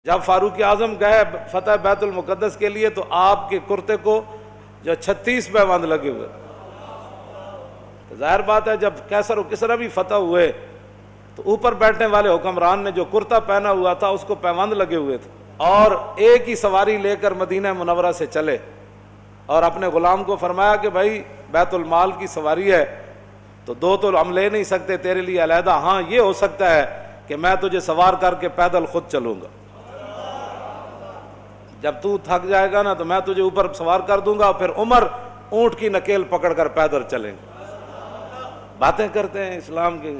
جب فاروق اعظم گئے فتح بیت المقدس کے لیے تو آپ کے کرتے کو جو 36 پیوند لگے ہوئے. ظاہر بات ہے جب کیسر و کسرا بھی فتح ہوئے تو اوپر بیٹھنے والے حکمران نے جو کرتا پہنا ہوا تھا اس کو پیوند لگے ہوئے تھے، اور ایک ہی سواری لے کر مدینہ منورہ سے چلے اور اپنے غلام کو فرمایا کہ بھائی بیت المال کی سواری ہے تو دو تو ہم لے نہیں سکتے تیرے لیے علیحدہ، ہاں یہ ہو سکتا ہے کہ میں تجھے سوار کر کے پیدل خود چلوں گا، جب تو تھک جائے گا نا تو میں تجھے اوپر سوار کر دوں گا، پھر عمر اونٹ کی نکیل پکڑ کر پیدل چلیں گے. باتیں کرتے ہیں اسلام کے.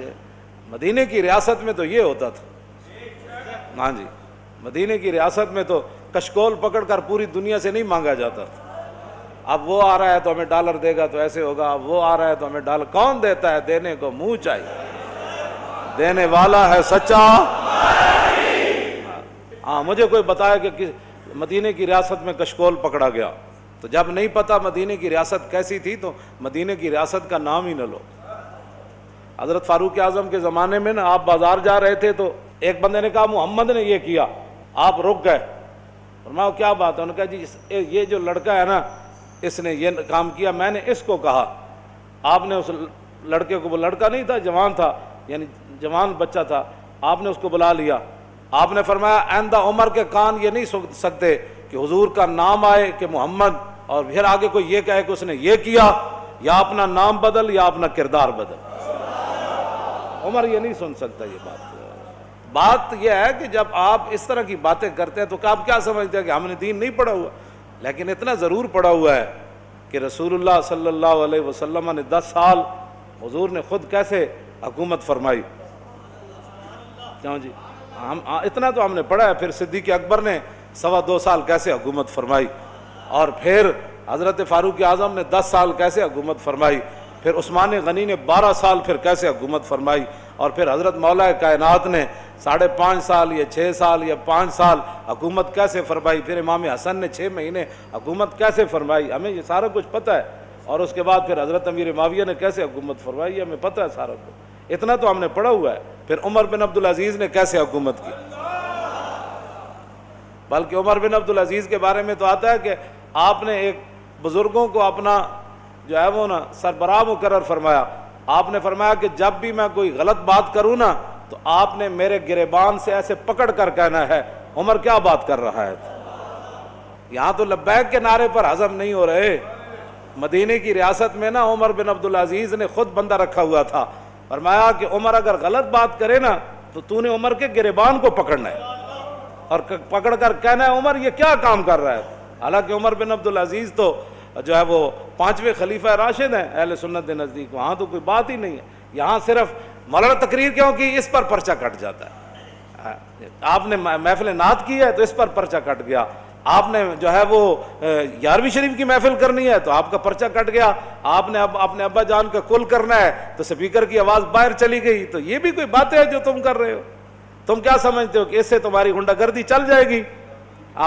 مدینے کی ریاست میں تو یہ ہوتا تھا. ہاں جی، مدینے کی ریاست میں تو کشکول پکڑ کر پوری دنیا سے نہیں مانگا جاتا تھا. اب وہ آ رہا ہے تو ہمیں ڈالر دے گا تو ایسے ہوگا، اب وہ آ رہا ہے تو ہمیں ڈالر. کون دیتا ہے؟ دینے کو منہ چاہیے، دینے والا ہے سچا. ہاں مجھے کوئی بتایا کہ مدینے کی ریاست میں کشکول پکڑا گیا، تو جب نہیں پتا مدینے کی ریاست کیسی تھی تو مدینے کی ریاست کا نام ہی نہ لو. حضرت فاروق اعظم کے زمانے میں نا آپ بازار جا رہے تھے تو ایک بندے نے کہا محمد نے یہ کیا، آپ رک گئے. فرمایا کیا بات ہے؟ انہوں نے کہا جی یہ جو لڑکا ہے نا اس نے یہ کام کیا، میں نے اس کو کہا. آپ نے اس لڑکے کو، وہ لڑکا نہیں تھا جوان تھا، یعنی جوان بچہ تھا، آپ نے اس کو بلا لیا. آپ نے فرمایا آئندہ عمر کے کان یہ نہیں سن سکتے کہ حضور کا نام آئے کہ محمد اور پھر آگے کوئی یہ کہے کہ اس نے یہ کیا، یا اپنا نام بدل یا اپنا کردار بدل. عمر یہ نہیں سن سکتا. یہ بات یہ ہے کہ جب آپ اس طرح کی باتیں کرتے ہیں تو آپ کیا سمجھتے ہیں کہ ہم نے دین نہیں پڑھا ہوا؟ لیکن اتنا ضرور پڑھا ہوا ہے کہ رسول اللہ صلی اللہ علیہ وسلم نے 10 سال حضور نے خود کیسے حکومت فرمائی. کیوں جی؟ اتنا تو ہم نے پڑھا ہے. پھر صدیق اکبر نے 2.25 سال کیسے حکومت فرمائی، اور پھر حضرت فاروق اعظم نے 10 سال کیسے حکومت فرمائی، پھر عثمان غنی نے 12 سال پھر کیسے حکومت فرمائی، اور پھر حضرت مولا کائنات نے 5.5 سال یا 6 سال یا 5 سال حکومت کیسے فرمائی، پھر امام حسن نے 6 مہینے حکومت کیسے فرمائی. ہمیں یہ سارا کچھ پتہ ہے. اور اس کے بعد پھر حضرت امیر معاویہ نے کیسے حکومت فرمائی، ہمیں پتہ ہے سارا کچھ. اتنا تو ہم نے پڑھا ہوا ہے. پھر عمر بن عبدالعزیز نے کیسے حکومت کی، بلکہ عمر بن عبدالعزیز کے بارے میں تو آتا ہے کہ آپ نے ایک بزرگوں کو اپنا جو ہے وہ نا سربراہ مقرر فرمایا. آپ نے فرمایا کہ جب بھی میں کوئی غلط بات کروں نا تو آپ نے میرے گریبان سے ایسے پکڑ کر کہنا ہے عمر کیا بات کر رہا ہے. یہاں تو لبیک کے نعرے پر ہضم نہیں ہو رہے. مدینے کی ریاست میں نا عمر بن عبدالعزیز نے خود بندہ رکھا ہوا تھا. فرمایا کہ عمر اگر غلط بات کرے نا تو نے عمر کے گریبان کو پکڑنا ہے اور پکڑ کر کہنا ہے عمر یہ کیا کام کر رہا ہے. حالانکہ عمر بن عبدالعزیز تو جو ہے وہ 5ویں خلیفہ راشد ہیں اہل سنت کے نزدیک. وہاں تو کوئی بات ہی نہیں ہے. یہاں صرف مولانا تقریر کیوں کی، اس پر پرچہ کٹ جاتا ہے. آپ نے محفل نعت کی ہے تو اس پر پرچہ کٹ گیا. آپ نے جو ہے وہ 11ویں شریف کی محفل کرنی ہے تو آپ کا پرچہ کٹ گیا. آپ نے اب اپنے ابا جان کا کل کرنا ہے تو سپیکر کی آواز باہر چلی گئی. تو یہ بھی کوئی باتیں ہیں جو تم کر رہے ہو. تم کیا سمجھتے ہو کہ اس سے تمہاری غنڈہ گردی چل جائے گی؟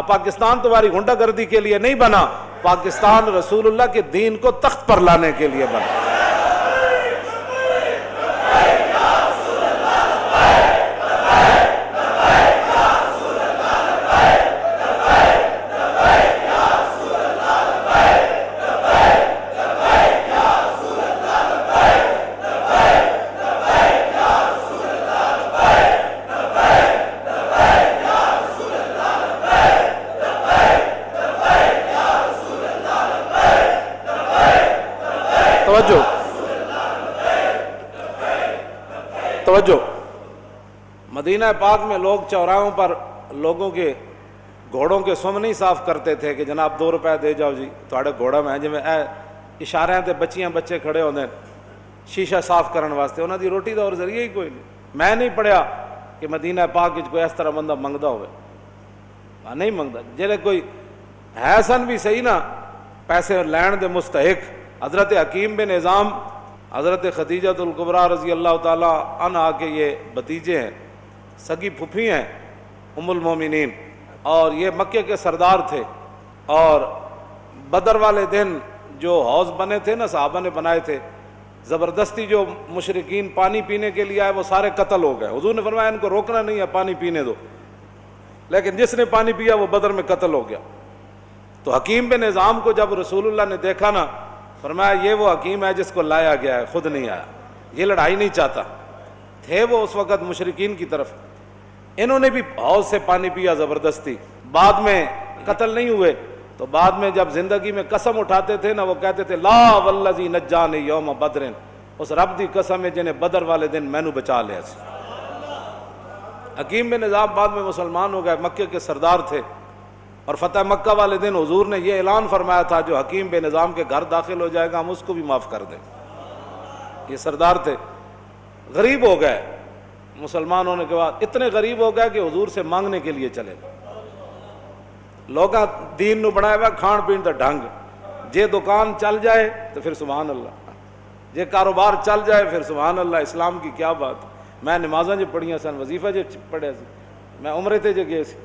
پاکستان تمہاری غنڈہ گردی کے لیے نہیں بنا، پاکستان رسول اللہ کے دین کو تخت پر لانے کے لیے بنا. توجہ. مدینہ پاک میں لوگ چوراہوں پر لوگوں کے گھوڑوں کے سم نہیں صاف کرتے تھے کہ جناب 2 روپے دے جاؤ جی تھوڑے گھوڑا میں جی اشارے تے بچیاں بچے کھڑے ہوتے ہیں شیشہ صاف کرنے واسطے. انہوں دی روٹی دا اور ذریعہ ہی کوئی نہیں. میں نہیں پڑھیا کہ مدینہ پاک کوئی اس طرح بندہ منگدا ہوئے. نہیں منگدا. جہے کوئی ہے سن بھی صحیح نا پیسے لین دے مستحق. حضرت حکیم بن نظام حضرت خدیجۃ الکبریٰ رضی اللہ تعالی عنہا کے یہ بھتیجے ہیں، سگی پھپھی ہیں ام المومنین، اور یہ مکے کے سردار تھے. اور بدر والے دن جو حوض بنے تھے نا صحابہ نے بنائے تھے، زبردستی جو مشرکین پانی پینے کے لیے آئے وہ سارے قتل ہو گئے. حضور نے فرمایا ان کو روکنا نہیں ہے، پانی پینے دو. لیکن جس نے پانی پیا وہ بدر میں قتل ہو گیا۔ تو حکیم بن نظام کو جب رسول اللہ نے دیکھا نا، فرمایا یہ وہ حکیم ہے جس کو لایا گیا ہے، خود نہیں آیا، یہ لڑائی نہیں چاہتا۔ تھے وہ اس وقت مشرکین کی طرف، انہوں نے بھی حوض سے پانی پیا زبردستی، بعد میں قتل نہیں ہوئے۔ تو بعد میں جب زندگی میں قسم اٹھاتے تھے نا، وہ کہتے تھے لا والذی نجانی یوم بدر، اس رب دی قسم ہے جنہیں بدر والے دن مینو بچا لیا سی۔ حکیم بن نظام بعد میں مسلمان ہو گئے، مکے کے سردار تھے، اور فتح مکہ والے دن حضور نے یہ اعلان فرمایا تھا جو حکیم بن نظام کے گھر داخل ہو جائے گا ہم اس کو بھی معاف کر دیں۔ یہ سردار تھے، غریب ہو گئے مسلمان ہونے کے بعد، اتنے غریب ہو گئے کہ حضور سے مانگنے کے لیے چلے گئے۔ لوگاں دین نو بنایا ہوا کھان پین دا ڈھنگ، جے دکان چل جائے تو پھر سبحان اللہ، جے کاروبار چل جائے پھر سبحان اللہ، اسلام کی کیا بات۔ میں نمازاں جو پڑھیاں سن، وظیفہ جو پڑھے سی، میں عمرے تے جو گئے سی،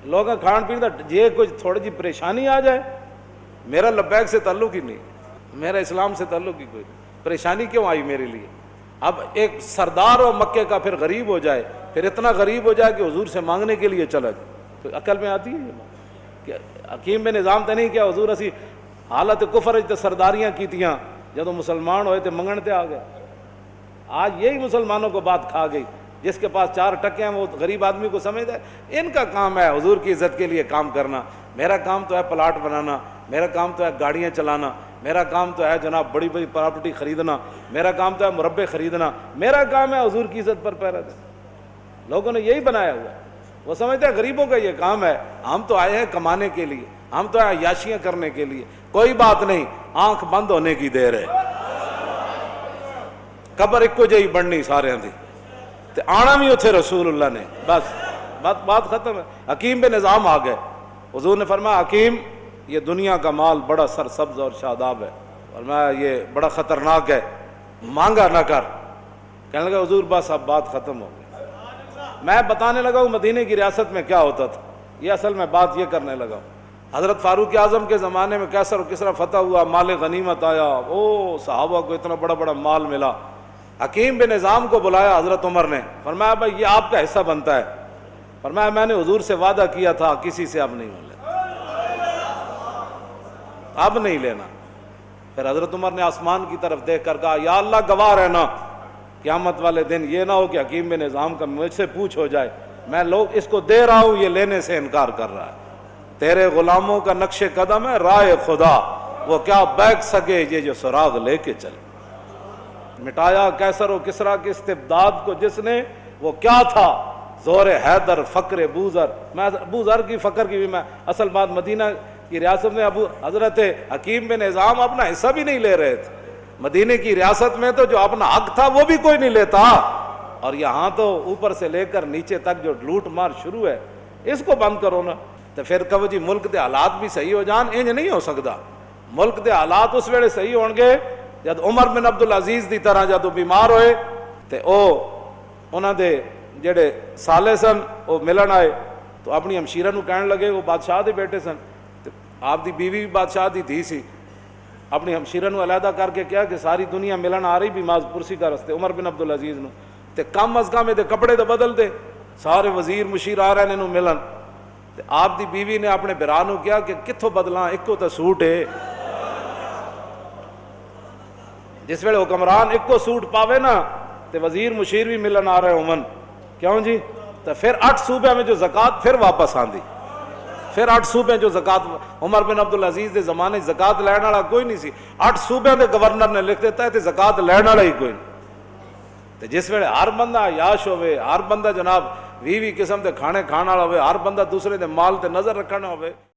لوگاں کھان پین دا جے کچھ تھوڑی جی پریشانی آ جائے، میرا لبیک سے تعلق ہی نہیں، میرا اسلام سے تعلق ہی کوئی نہیں، پریشانی کیوں آئی میرے لیے؟ اب ایک سردار ہو مکے کا پھر غریب ہو جائے، پھر اتنا غریب ہو جائے کہ حضور سے مانگنے کے لیے چلا جائے، تو عقل میں آتی ہے یہ بات کہ حکیم بن نظام تے نہیں کیا حضور اسی حالت کفر تے سرداریاں کیتیاں، جدوں مسلمان ہوئے تے منگن تے آ گئے۔ آج یہی مسلمانوں کو بات کھا گئی، جس کے پاس 4 ٹکے ہیں وہ غریب آدمی کو سمجھتا ہے ان کا کام ہے حضور کی عزت کے لیے کام کرنا، میرا کام تو ہے پلاٹ بنانا، میرا کام تو ہے گاڑیاں چلانا، میرا کام تو ہے جناب بڑی بڑی پراپرٹی خریدنا، میرا کام تو ہے مربے خریدنا، میرا کام ہے حضور کی عزت پر پہرا دینا۔ لوگوں نے یہی بنایا ہوا ہے، وہ سمجھتے ہیں غریبوں کا یہ کام ہے، ہم تو آئے ہیں کمانے کے لیے، ہم تو آئے عیاشیاں کرنے کے لیے۔ کوئی بات نہیں، آنکھ بند ہونے کی دیر ہے، قبر ایک کو جہی بننی سارے دی تے آنا بھی اتھے رسول اللہ نے، بس بات ختم ہے۔ حکیم بن نظام آ گئے، حضور نے فرمایا حکیم یہ دنیا کا مال بڑا سرسبز اور شاداب ہے، فرمایا یہ بڑا خطرناک ہے، مانگا نہ کر۔ کہنے لگا حضور بس اب بات ختم ہو گئی۔ میں بتانے لگا ہوں مدینے کی ریاست میں کیا ہوتا تھا، یہ اصل میں بات یہ کرنے لگا ہوں۔ حضرت فاروق اعظم کے زمانے میں کیسر و کسرا فتح ہوا، مال غنیمت آیا، او صحابہ کو اتنا بڑا بڑا مال ملا۔ حکیم بن نظام کو بلایا حضرت عمر نے، فرمایا بھائی یہ آپ کا حصہ بنتا ہے۔ فرمایا میں نے حضور سے وعدہ کیا تھا کسی سے اب نہیں ملے، اب نہیں لینا۔ پھر حضرت عمر نے آسمان کی طرف دیکھ کر کہا یا اللہ گواہ رہنا، قیامت والے دن یہ نہ ہو کہ حکیم بن نظام کا مجھ سے پوچھ ہو جائے میں لوگ اس کو دے رہا ہوں یہ لینے سے انکار کر رہا ہے، تیرے غلاموں کا نقش قدم ہے رائے خدا، وہ کیا بیک سکے یہ جو سراغ لے کے چلے۔ مٹایا کیسر و کسرا کے استبداد کو جس نے، وہ کیا تھا؟ زور حیدر فقر بوذر۔ میں ابو ذر کی فقر کی بھی میں اصل بات مدینہ کی ریاست میں حضرت حکیم بن نظام اپنا حصہ بھی نہیں لے رہے تھے، مدینے کی ریاست میں تو جو اپنا حق تھا وہ بھی کوئی نہیں لیتا، اور یہاں تو اوپر سے لے کر نیچے تک جو لوٹ مار شروع ہے، اس کو بند کرو نا۔ تو پھر کہو جی ملک دے حالات بھی صحیح ہو جان، انج نہیں ہو سکتا۔ ملک دے حالات اس ویلے صحیح ہون گے جد عمر بن عبدالعزیز دی طرح جدو بیمار ہوئے تے انہاں دے جڑے سالے سن وہ ملن آئے تو اپنی ہمشیرہ نو کہنے لگے، وہ بادشاہ دے بیٹے سن، آپ دی بیوی بھی بادشاہ دی دھی سی، اپنی ہمشیرہ نو علیحدہ کر کے کیا کہ ساری دنیا ملن آ رہی بیمار پرسی کا رستے عمر بن عبدالعزیز نو، تے کم از کم دے کپڑے تو بدل دے، سارے وزیر مشیر آ رہے ہیں ملن۔ تے آپ دی بیوی نے اپنے برا نو کیا کہ کتھوں بدلاں، ایک کو تو سوٹ ہے، جس ویلے حکمران ایک کو سوٹ پاوے نا تے وزیر مشیر بھی ملن آ رہے عمن، کیوں جی؟ تو پھر 8 صوبے میں جو زکوٰۃ پھر واپس آندی، پھر 8 صوبے جو زکوٰۃ، عمر بن عبدالعزیز دے زمانے زکوٰۃ لین والا کوئی نہیں سی، 8 صوبے دے گورنر نے لکھ دیتا ہے تے زکوٰۃ لین والا ہی کوئی نہیں۔ تے جس ویلے ہر بندہ عیاش ہوئے، ہر بندہ جناب 20 قسم دے کھانے کھانا ہوئے، ہر بندہ دوسرے دے مال تے نظر رکھنا ہوئے،